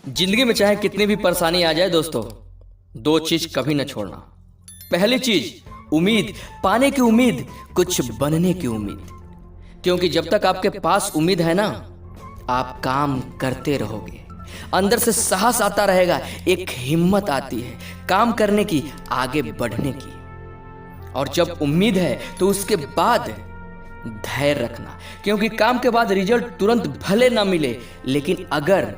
जिंदगी में चाहे कितनी भी परेशानी आ जाए दोस्तों, दो चीज कभी न छोड़ना। पहली चीज उम्मीद, पाने की उम्मीद, कुछ बनने की उम्मीद। क्योंकि जब तक आपके पास उम्मीद है ना, आप काम करते रहोगे। अंदर से साहस आता रहेगा, एक हिम्मत आती है काम करने की, आगे बढ़ने की। और जब उम्मीद है तो उसके बाद धैर्य रखना, क्योंकि काम के बाद रिजल्ट तुरंत भले ना मिले, लेकिन अगर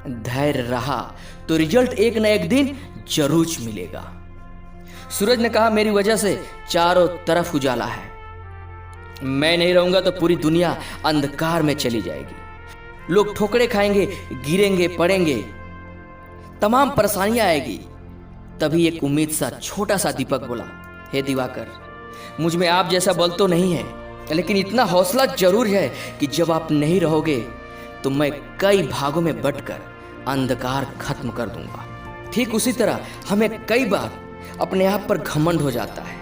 धैर्य रहा तो रिजल्ट एक न एक दिन जरूर मिलेगा। सूरज ने कहा, मेरी वजह से चारों तरफ उजाला है, मैं नहीं रहूंगा तो पूरी दुनिया अंधकार में चली जाएगी। लोग ठोकरे खाएंगे, गिरेंगे, पड़ेंगे, तमाम परेशानियां आएगी। तभी एक उम्मीद सा छोटा सा दीपक बोला, हे दिवाकर, मुझ में आप जैसा बल तो नहीं है, लेकिन इतना हौसला जरूर है कि जब आप नहीं रहोगे तो मैं कई भागों में बंटकर अंधकार खत्म कर दूंगा। ठीक उसी तरह हमें कई बार अपने आप पर घमंड हो जाता है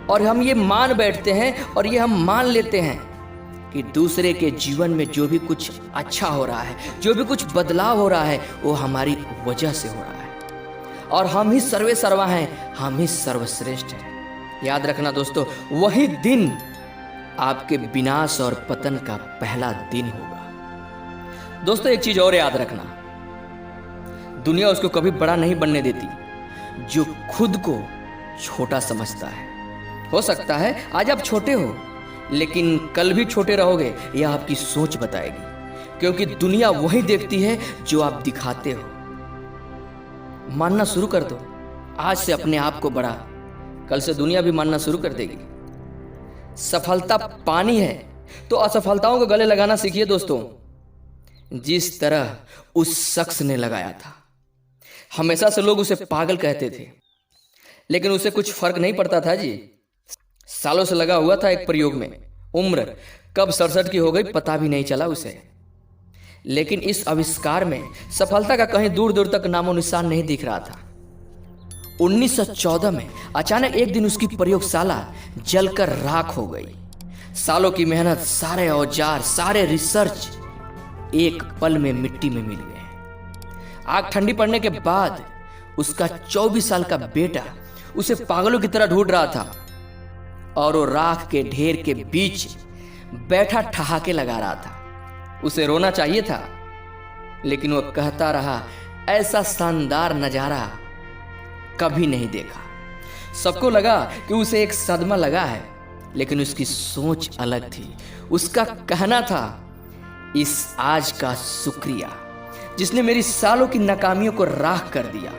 और हम ये मान बैठते हैं और ये हम मान लेते हैं कि दूसरे के जीवन में जो भी कुछ अच्छा हो रहा है, जो भी कुछ बदलाव हो रहा है, वो हमारी वजह से हो रहा है और हम ही सर्वे सर्वा हैं, हम ही सर्वश्रेष्ठ हैं। याद रखना दोस्तों, वही दिन आपके विनाश और पतन का पहला दिन होगा। दोस्तों एक चीज और याद रखना, दुनिया उसको कभी बड़ा नहीं बनने देती जो खुद को छोटा समझता है। हो सकता है आज आप छोटे हो, लेकिन कल भी छोटे रहोगे, यह आपकी सोच बताएगी। क्योंकि दुनिया वही देखती है जो आप दिखाते हो। मानना शुरू कर दो आज से अपने आप को बड़ा, कल से दुनिया भी मानना शुरू कर देगी। सफलता पानी है तो असफलताओं को गले लगाना सीखिए दोस्तों, जिस तरह उस शख्स ने लगाया था। हमेशा से लोग उसे पागल कहते थे, लेकिन उसे कुछ फर्क नहीं पड़ता था जी। सालों से लगा हुआ था एक प्रयोग में, उम्र कब 67 की हो गई पता भी नहीं चला उसे। लेकिन इस आविष्कार में सफलता का कहीं दूर दूर तक नामो निशान नहीं दिख रहा था। 1914 में अचानक एक दिन उसकी प्रयोगशाला जलकर राख हो गई। सालों की मेहनत, सारे औजार, सारे रिसर्च एक पल में मिट्टी में मिल गए। आग ठंडी पड़ने के बाद उसका 24 साल का बेटा उसे पागलों की तरह ढूंढ रहा था और वो राख के ढेर के बीच बैठा ठहाके लगा रहा था। उसे रोना चाहिए था, लेकिन वो कहता रहा, ऐसा शानदार नजारा कभी नहीं देखा। सबको लगा कि उसे एक सदमा लगा है, लेकिन उसकी सोच अलग थी। उसका कहना था, इस आज का शुक्रिया जिसने मेरी सालों की नाकामियों को राख कर दिया।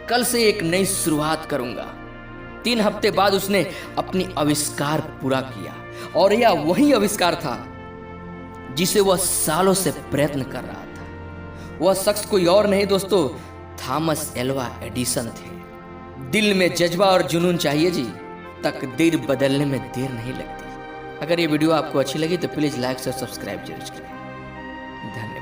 कल से एक नई शुरुआत करूंगा। 3 हफ्ते बाद उसने अपनी आविष्कार पूरा किया और यह वही आविष्कार था जिसे वह सालों से प्रयत्न कर रहा था। वह शख्स कोई और नहीं दोस्तों, थॉमस एल्वा एडिसन थे। दिल में जज्बा और जुनून चाहिए जी, तकदीर बदलने में देर नहीं लगती। अगर ये वीडियो आपको अच्छी लगी तो प्लीज लाइक और सब्सक्राइब जरूर करें। धन्यवाद।